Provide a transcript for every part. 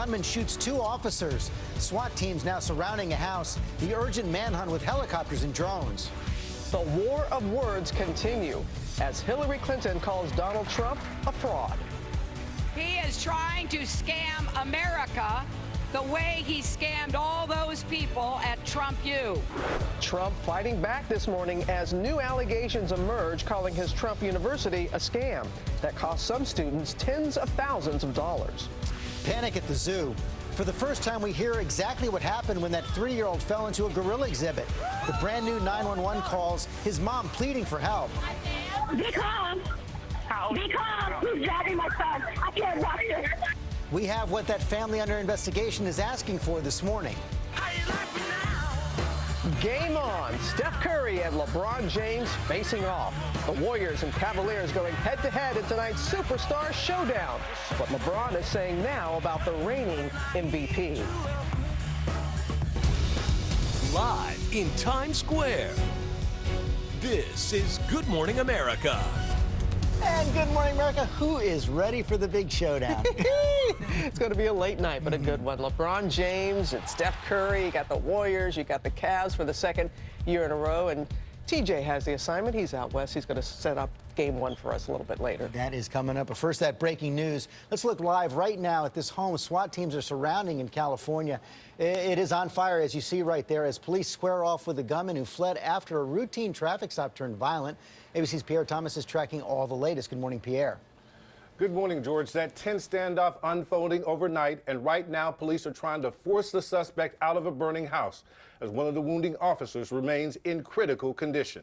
gunman shoots 2 officers. SWAT teams now surrounding a house. The urgent manhunt with helicopters and drones. The war of words continue as Hillary Clinton calls Donald Trump a fraud. He is trying to scam America the way he scammed all those people at Trump U. Trump fighting back this morning as new allegations emerge, calling his Trump University a scam that cost some students tens of thousands of dollars. Panic at the zoo. For the first time, we hear exactly what happened when that 3-year-old fell into a gorilla exhibit. The brand new 911 calls, his mom pleading for help. Be calm. Be calm. He's dragging my son. I can't watch this. We have what that family under investigation is asking for this morning. Game on. Steph Curry and LeBron James facing off. The Warriors and Cavaliers going head-to-head in tonight's Superstar Showdown. What LeBron is saying now about the reigning MVP. Live in Times Square, this is Good Morning America. And Good Morning America, who is ready for the big showdown? It's going to be a late night, but a good one. LeBron James and Steph Curry. You got the Warriors, you got the Cavs for the second year in a row. And TJ has the assignment. He's out west. He's going to set up game one for us a little bit later. That is coming up. But first, that breaking news. Let's look live right now at this home SWAT teams are surrounding in California. It is on fire, as you see right there, as police square off with a gunman who fled after a routine traffic stop turned violent. ABC's Pierre Thomas is tracking all the latest. Good morning, Pierre. Good morning, George. That tense standoff unfolding overnight, and right now police are trying to force the suspect out of a burning house as one of the wounding officers remains in critical condition.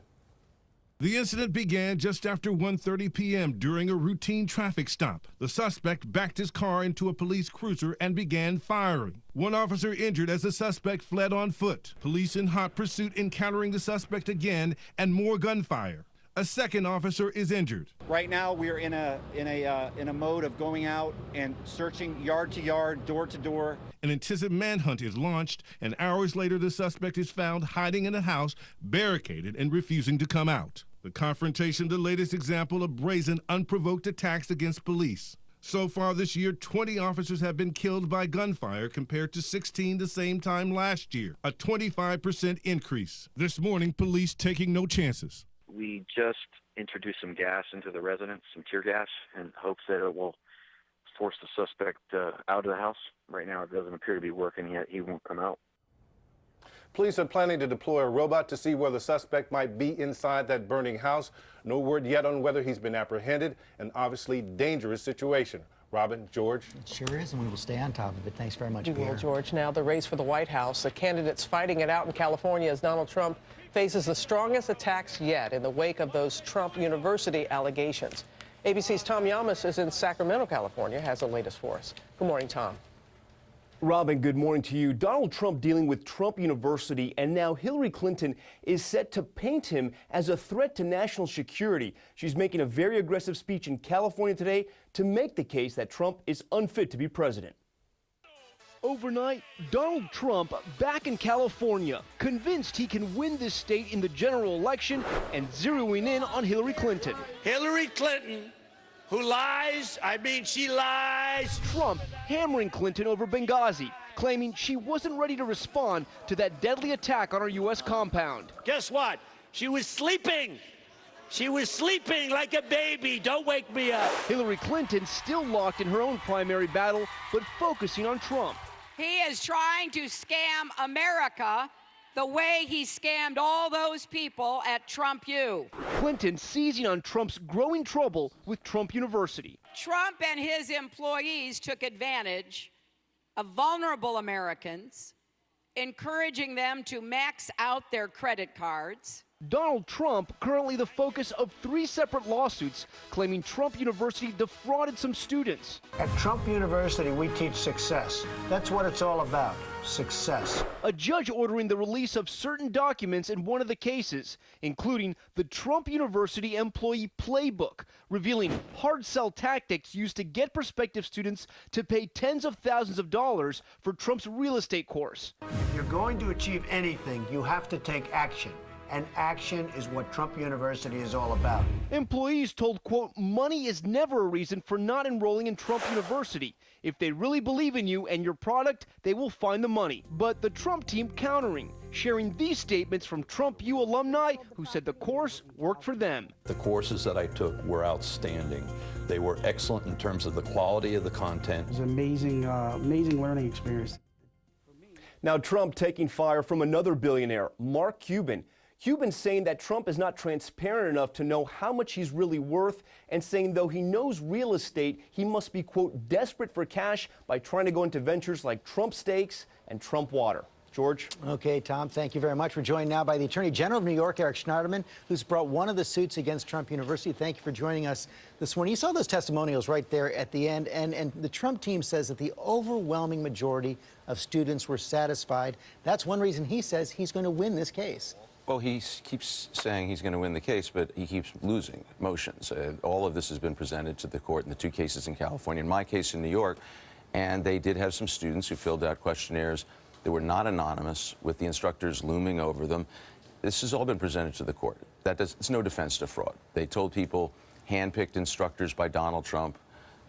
The incident began just after 1:30 p.m. during a routine traffic stop. The suspect backed his car into a police cruiser and began firing. One officer injured as the suspect fled on foot. Police in hot pursuit encountering the suspect again and more gunfire. A second officer is injured. Right now, we are in a mode of going out and searching yard to yard, door to door. An intensive manhunt is launched, and hours later, the suspect is found hiding in a house, barricaded and refusing to come out. The confrontation, the latest example of brazen, unprovoked attacks against police. So far this year, 20 officers have been killed by gunfire compared to 16 the same time last year, a 25% increase. This morning, police taking no chances. We just introduced some gas into the residence, some tear gas, in hopes that it will force the suspect out of the house. Right now, it doesn't appear to be working yet. He won't come out. Police are planning to deploy a robot to see where the suspect might be inside that burning house. No word yet on whether he's been apprehended. An obviously dangerous situation. Robin, George. It sure is, and we will stay on top of it. Thanks very much, Pierre. Well, George, now the race for the White House. The candidates fighting it out in California as Donald Trump faces the strongest attacks yet in the wake of those Trump University allegations. ABC's Tom Yamas is in Sacramento, California, has the latest for us. Good morning, Tom. Robin, good morning to you. Donald Trump dealing with Trump University, and now Hillary Clinton is set to paint him as a threat to national security. She's making a very aggressive speech in California today to make the case that Trump is unfit to be president. Overnight, Donald Trump back in California, convinced he can win this state in the general election and zeroing in on Hillary Clinton. Hillary Clinton, who lies, she lies. Trump hammering Clinton over Benghazi, claiming she wasn't ready to respond to that deadly attack on our U.S. compound. Guess what? She was sleeping. She was sleeping like a baby. Don't wake me up. Hillary Clinton still locked in her own primary battle, but focusing on Trump. He is trying to scam America the way he scammed all those people at Trump U. Clinton seizing on Trump's growing trouble with Trump University. Trump and his employees took advantage of vulnerable Americans, encouraging them to max out their credit cards. Donald Trump currently the focus of 3 separate lawsuits claiming Trump University defrauded some students. At Trump University, we teach success. That's what it's all about, success. A judge ordering the release of certain documents in one of the cases, including the Trump University employee playbook, revealing hard sell tactics used to get prospective students to pay tens of thousands of dollars for Trump's real estate course. If you're going to achieve anything, you have to take action. and action is what Trump University is all about. Employees told, quote, money is never a reason for not enrolling in Trump University. If they really believe in you and your product, they will find the money. But the Trump team countering, sharing these statements from Trump U alumni who said the course worked for them. The courses that I took were outstanding. They were excellent in terms of the quality of the content. It was an amazing learning experience. Now Trump taking fire from another billionaire, Mark Cuban. Cuban saying that Trump is not transparent enough to know how much he's really worth, and saying though he knows real estate, he must be, quote, desperate for cash by trying to go into ventures like Trump Steaks and Trump Water. George? Okay, Tom, thank you very much. We're joined now by the Attorney General of New York, Eric Schneiderman, who's brought one of the suits against Trump University. Thank you for joining us this morning. You saw those testimonials right there at the end, and the Trump team says that the overwhelming majority of students were satisfied. That's one reason he says he's going to win this case. Well, he keeps saying he's going to win the case, but he keeps losing motions. All of this has been presented to the court in the two cases in California, in my case in New York, and they did have some students who filled out questionnaires that were not anonymous, with the instructors looming over them. This has all been presented to the court. It's no defense to fraud. They told people handpicked instructors by Donald Trump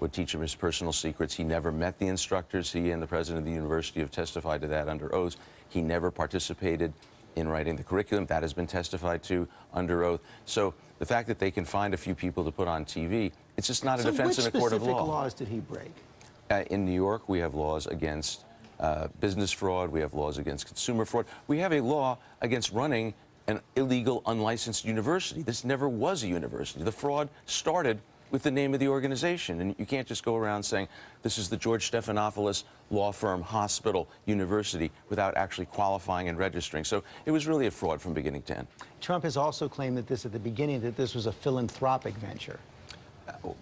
would teach him his personal secrets. He never met the instructors. He and the president of the university have testified to that under oath. He never participated in writing the curriculum. That has been testified to under oath. So the fact that they can find a few people to put on TV, it's just not a defense in a court of law. Which specific laws did he break? In New York, we have laws against business fraud. We have laws against consumer fraud. We have a law against running an illegal, unlicensed university. This never was a university. The fraud started with the name of the organization, and you can't just go around saying this is the George Stephanopoulos law firm, hospital, university without actually qualifying and registering. So it was really a fraud from beginning to end. Trump has also claimed that at the beginning that this was a philanthropic venture.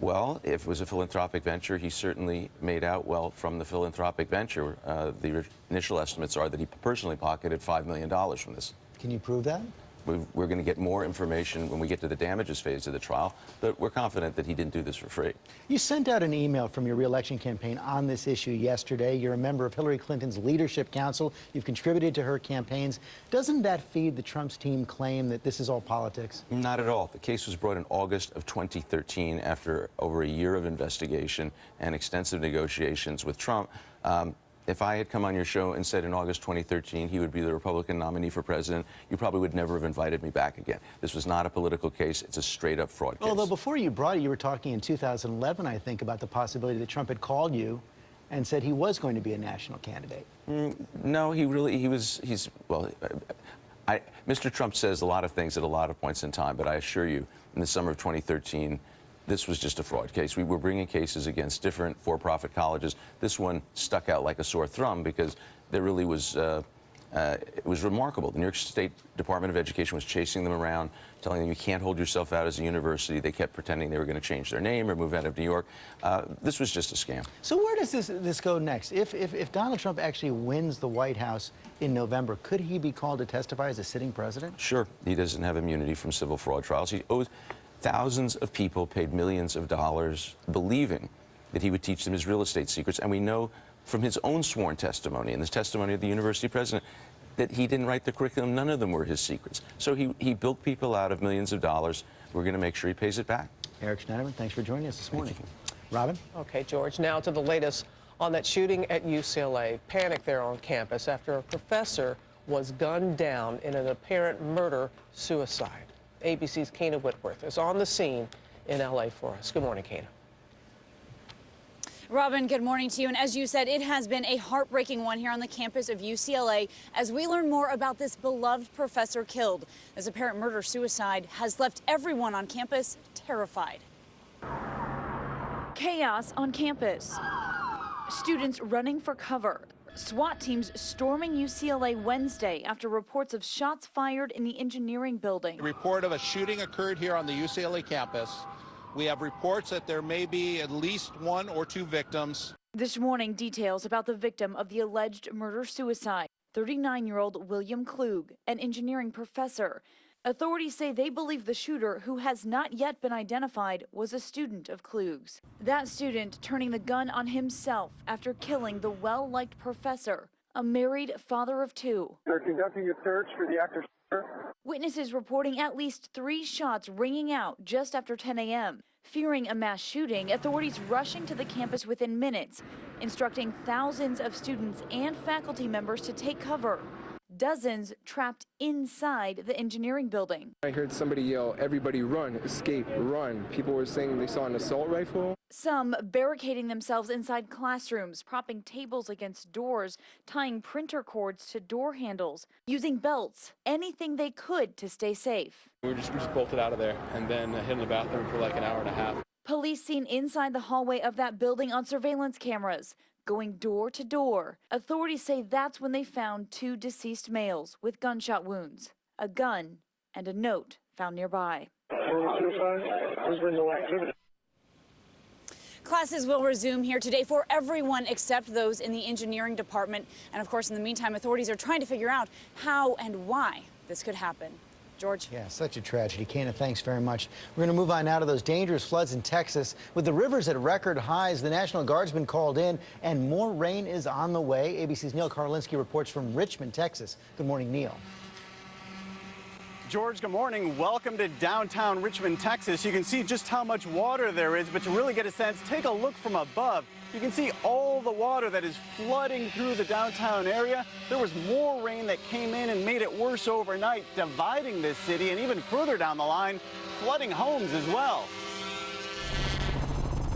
Well, if it was a philanthropic venture, he certainly made out well from the philanthropic venture. The initial estimates are that he personally pocketed $5 million from this. Can you prove that? We're going to get more information when we get to the damages phase of the trial, but we're confident that he didn't do this for free. You sent out an email from your re-election campaign on this issue yesterday. You're a member of Hillary Clinton's Leadership Council. You've contributed to her campaigns. Doesn't that feed the Trump's team claim that this is all politics? Not at all. The case was brought in August of 2013 after over a year of investigation and extensive negotiations with Trump. If I had come on your show and said in August 2013 he would be the Republican nominee for president, you probably would never have invited me back again. This was not a political case. It's a straight-up fraud case. Although before you brought it, you were talking in 2011, I think, about the possibility that Trump had called you and said he was going to be a national candidate. No, Mr. Trump says a lot of things at a lot of points in time, but I assure you, in the summer of 2013, this was just a fraud case. We were bringing cases against different for-profit colleges. This one stuck out like a sore thumb because there really was, it was remarkable. The New York State Department of Education was chasing them around, telling them you can't hold yourself out as a university. They kept pretending they were going to change their name or move out of New York. This was just a scam. So where does this go next? If Donald Trump actually wins the White House in November, could he be called to testify as a sitting president? Sure. He doesn't have immunity from civil fraud trials. He owes thousands of people paid millions of dollars believing that he would teach them his real estate secrets. And we know from his own sworn testimony and the testimony of the university president that he didn't write the curriculum. None of them were his secrets. So he built people out of millions of dollars. We're going to make sure he pays it back. Eric Schneiderman, thanks for joining us this morning. Robin? Okay, George, now to the latest on that shooting at UCLA. Panic there on campus after a professor was gunned down in an apparent murder-suicide. ABC's Kana Whitworth is on the scene in L.A. for us. Good morning, Kana. Robin, good morning to you. And as you said, it has been a heartbreaking one here on the campus of UCLA as we learn more about this beloved professor killed. This apparent murder-suicide has left everyone on campus terrified. Chaos on campus. Students running for cover. SWAT teams storming UCLA Wednesday after reports of shots fired in the engineering building. The report of a shooting occurred here on the UCLA campus. We have reports that there may be at least 1 or 2 victims. This morning, details about the victim of the alleged murder-suicide, 39-year-old William Klug, an engineering professor. Authorities say they believe the shooter, who has not yet been identified, was a student of Klug's. That student turning the gun on himself after killing the well-liked professor, a married father of 2. They're conducting a search for the actor Witnesses reporting at least 3 shots ringing out just after 10 a.m. Fearing a mass shooting, authorities rushing to the campus within minutes, instructing thousands of students and faculty members to take cover. Dozens trapped inside the engineering building. I heard somebody yell, "Everybody run, escape, run." People were saying they saw an assault rifle. Some barricading themselves inside classrooms, propping tables against doors, tying printer cords to door handles, using belts, anything they could to stay safe. We just bolted out of there and then hid in the bathroom for like an hour and a half. Police seen inside the hallway of that building on surveillance cameras, going door to door. Authorities say that's when they found 2 deceased males with gunshot wounds, a gun, and a note found nearby. Classes will resume here today for everyone except those in the engineering department. And of course, in the meantime, authorities are trying to figure out how and why this could happen. George? Yeah, such a tragedy. Kana, thanks very much. We're going to move on now to those dangerous floods in Texas. With the rivers at record highs, the National Guard's been called in, and more rain is on the way. ABC's Neil Karlinski reports from Richmond, Texas. Good morning, Neil. George, good morning. Welcome to downtown Richmond, Texas. You can see just how much water there is, but to really get a sense, take a look from above. You can see all the water that is flooding through the downtown area. There was more rain that came in and made it worse overnight, dividing this city, and even further down the line, flooding homes as well.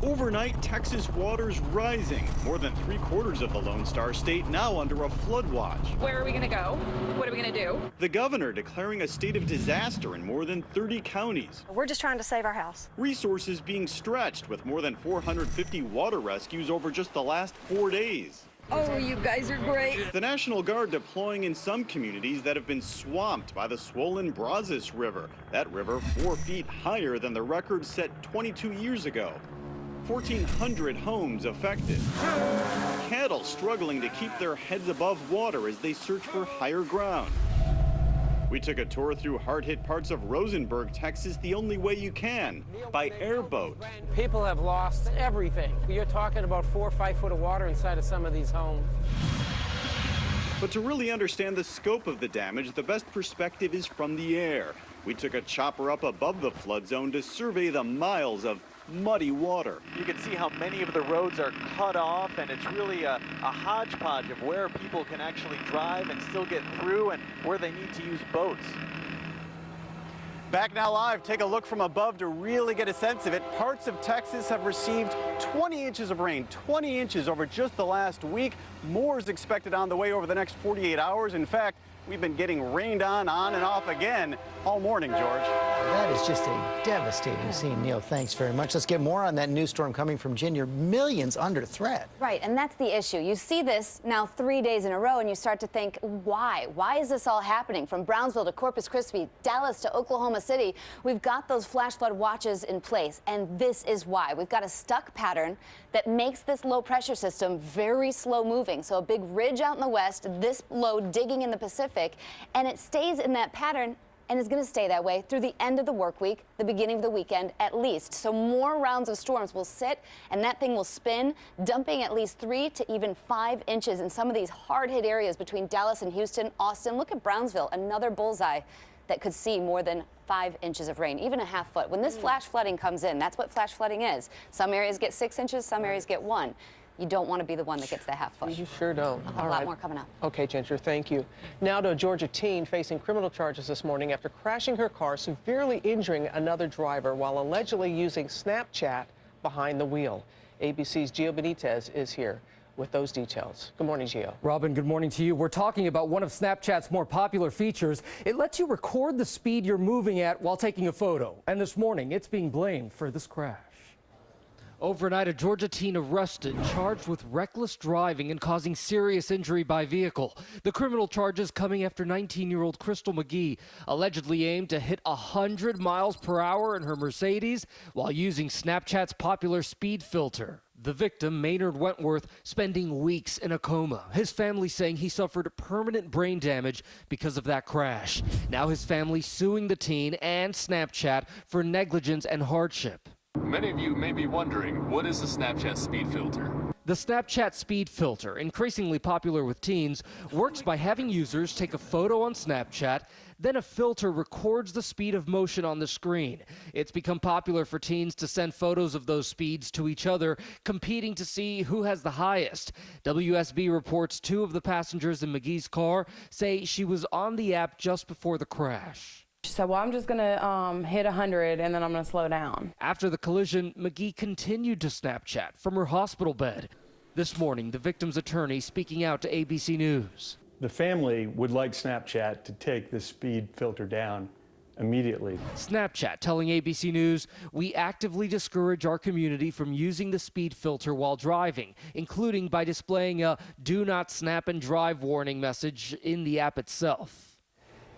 Overnight, Texas waters rising. More than 3/4 of the Lone Star State now under a flood watch. Where are we going to go? What are we going to do? The governor declaring a state of disaster in more than 30 counties. We're just trying to save our house. Resources being stretched with more than 450 water rescues over just the last 4 days. Oh, you guys are great. The National Guard deploying in some communities that have been swamped by the swollen Brazos River. That river 4 feet higher than the record set 22 years ago. 1,400 homes affected. Cattle struggling to keep their heads above water as they search for higher ground. We took a tour through hard-hit parts of Rosenberg, Texas, the only way you can, by airboat. People have lost everything. You're talking about 4 or 5 foot of water inside of some of these homes. But to really understand the scope of the damage, the best perspective is from the air. We took a chopper up above the flood zone to survey the miles of muddy water. You can see how many of the roads are cut off, and it's really a hodgepodge of where people can actually drive and still get through and where they need to use boats. Back now live, take a look from above to really get a sense of it. Parts of Texas have received 20 inches of rain, 20 inches over just the last week. More is expected on the way over the next 48 hours. In fact, we've been getting rained on and off again all morning, George. That is just a devastating scene. Neil, thanks very much. Let's get more on that news storm coming from Ginger. Millions under threat. Right, and that's the issue. You see this now 3 days in a row, and you start to think, why? Why is this all happening? From Brownsville to Corpus Christi, Dallas to Oklahoma City, we've got those flash flood watches in place, and this is why. We've got a stuck pattern that makes this low pressure system very slow moving. So a big ridge out in the west, this low digging in the Pacific, and it stays in that pattern and is going to stay that way through the end of the work week, the beginning of the weekend at least. So more rounds of storms will sit, and that thing will spin, dumping at least 3 to even 5 inches in some of these hard-hit areas between Dallas and Houston, Austin. Look at Brownsville, another bullseye that could see more than 5 inches of rain, even a half foot. When this flash flooding comes in, that's what flash flooding is. Some areas get 6 inches, some areas get 1. You don't want to be the one that gets the half foot. You sure don't. A lot more coming up. Okay, Ginger, thank you. Now to a Georgia teen facing criminal charges this morning after crashing her car, severely injuring another driver while allegedly using Snapchat behind the wheel. ABC's Gio Benitez is here with those details. Good morning, Gio. Robin, good morning to you. We're talking about one of Snapchat's more popular features. It lets you record the speed you're moving at while taking a photo. And this morning, it's being blamed for this crash. Overnight, a Georgia teen arrested, charged with reckless driving and causing serious injury by vehicle. The criminal charges coming after 19-year-old Crystal McGee allegedly aimed to hit 100 miles per hour in her Mercedes while using Snapchat's popular speed filter. The victim, Maynard Wentworth, spending weeks in a coma. His family saying he suffered permanent brain damage because of that crash. Now his family suing the teen and Snapchat for negligence and hardship. Many of you may be wondering, what is a Snapchat speed filter? The Snapchat speed filter, increasingly popular with teens, works by having users take a photo on Snapchat, then a filter records the speed of motion on the screen. It's become popular for teens to send photos of those speeds to each other, competing to see who has the highest. WSB reports 2 of the passengers in McGee's car say she was on the app just before the crash. She said, well, I'm just going to hit 100 and then I'm going to slow down. After the collision, McGee continued to Snapchat from her hospital bed. This morning, the victim's attorney speaking out to ABC News. The family would like Snapchat to take the speed filter down immediately. Snapchat telling ABC News, we actively discourage our community from using the speed filter while driving, including by displaying a do not snap and drive warning message in the app itself.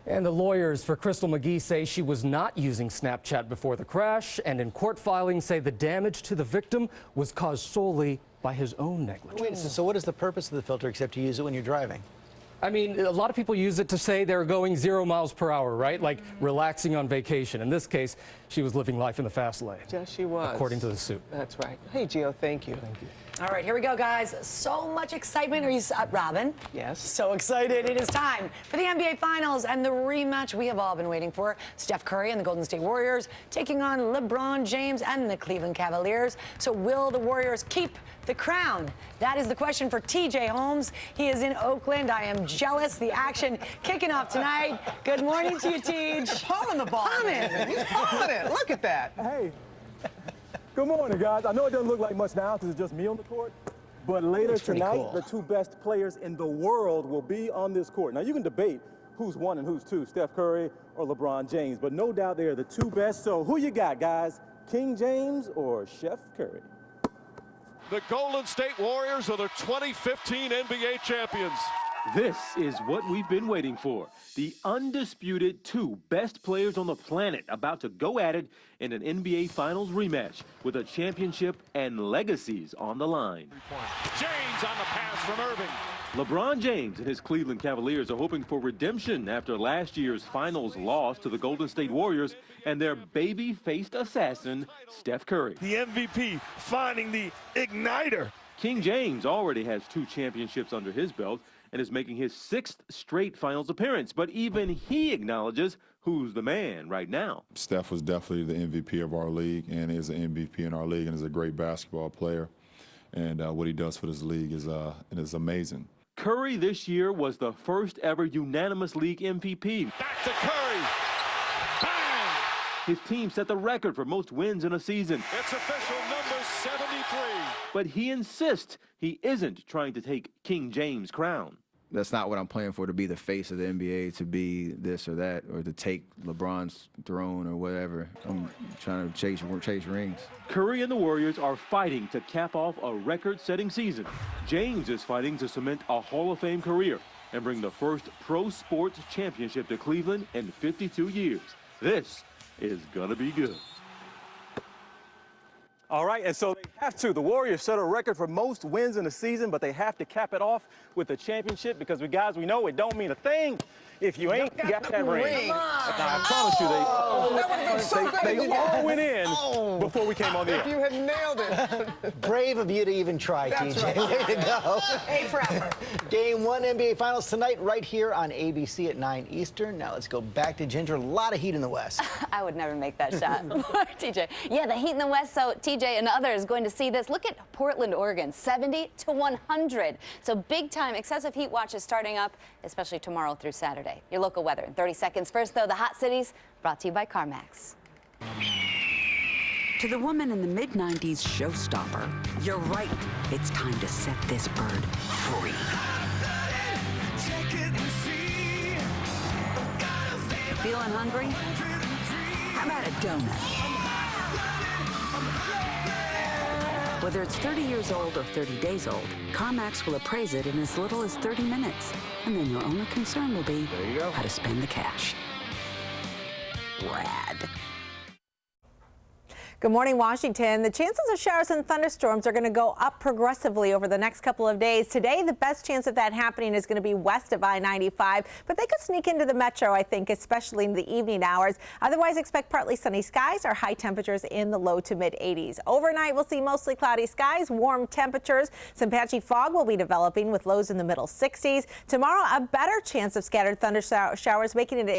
And the lawyers for Crystal McGee say she was not using Snapchat before the crash, and in court filings say the damage to the victim was caused solely by his own negligence. Wait, so what is the purpose of the filter except to use it when you're driving? I mean, a lot of people use it to say they're going 0 miles per hour, right? Like relaxing on vacation. In this case, she was living life in the fast lane. Yes, she was. According to the suit. That's right. Hey, Gio, thank you. Thank you. All right, here we go, guys. So much excitement. Are you, Robin? Yes. So excited. It is time for the NBA Finals and the rematch we have all been waiting for. Steph Curry and the Golden State Warriors taking on LeBron James and the Cleveland Cavaliers. So will the Warriors keep the crown? That is the question for TJ Holmes. He is in Oakland. I am jealous. The action kicking off tonight. Good morning to you, TJ. Palming the ball. He's palming it. Look at that. Hey. Good morning, guys. I know it doesn't look like much now because it's just me on the court, but later tonight, cool. The 2 best players in the world will be on this court. Now, you can debate who's 1 and who's 2, Steph Curry or LeBron James, but no doubt they are the 2 best. So who you got, guys? King James or Chef Curry? The Golden State Warriors are the 2015 NBA champions. This is what we've been waiting for. The undisputed 2 best players on the planet about to go at it in an NBA Finals rematch with a championship and legacies on the line. James on the pass from Irving. LeBron James and his Cleveland Cavaliers are hoping for redemption after last year's Finals loss to the Golden State Warriors and their baby-faced assassin, Steph Curry. The MVP finding the igniter. King James already has 2 championships under his belt and is making his 6th straight Finals appearance. But even he acknowledges who's the man right now. Steph was definitely the MVP of our league and is an MVP in our league and is a great basketball player. And what he does for this league is amazing. Curry this year was the first ever unanimous league MVP. Back to Curry. Bang! His team set the record for most wins in a season. It's official, number 73. But he insists he isn't trying to take King James' crown. That's not what I'm playing for, to be the face of the NBA, to be this or that, or to take LeBron's throne or whatever. I'm trying to chase rings. Curry and the Warriors are fighting to cap off a record-setting season. James is fighting to cement a Hall of Fame career and bring the first pro sports championship to Cleveland in 52 years. This is gonna be good. All right, and so they have to. The Warriors set a record for most wins in a season, but they have to cap it off with a championship because, guys, we know it don't mean a thing if you ain't got that ring. Now, I promise you, they all went in before we came on the air. If you had nailed it. Brave of you to even try, That's TJ. right. Way to go. Hey, forever. Game 1 NBA Finals tonight right here on ABC at 9 Eastern. Now let's go back to Ginger. A lot of heat in the West. I would never make that shot. TJ. Yeah, the heat in the West, so TJ and others going to see this. Look at Portland, Oregon, 70 to 100. So big time excessive heat watch is starting up, especially tomorrow through Saturday. Your local weather in 30 seconds. First, though, the hot cities brought to you by CarMax. To the woman in the mid-90s showstopper, you're right. It's time to set this bird free. Feeling hungry? How about a donut? Whether it's 30 years old or 30 days old, CarMax will appraise it in as little as 30 minutes. And then your only concern will be how to spend the cash. Rad. Good morning, Washington. The chances of showers and thunderstorms are going to go up progressively over the next couple of days. Today, the best chance of that happening is going to be west of I-95, but they could sneak into the metro, I think, especially in the evening hours. Otherwise, expect partly sunny skies or high temperatures in the low to mid 80s. Overnight, we'll see mostly cloudy skies, warm temperatures. Some patchy fog will be developing with lows in the middle 60s. Tomorrow, a better chance of scattered thunder showers, making it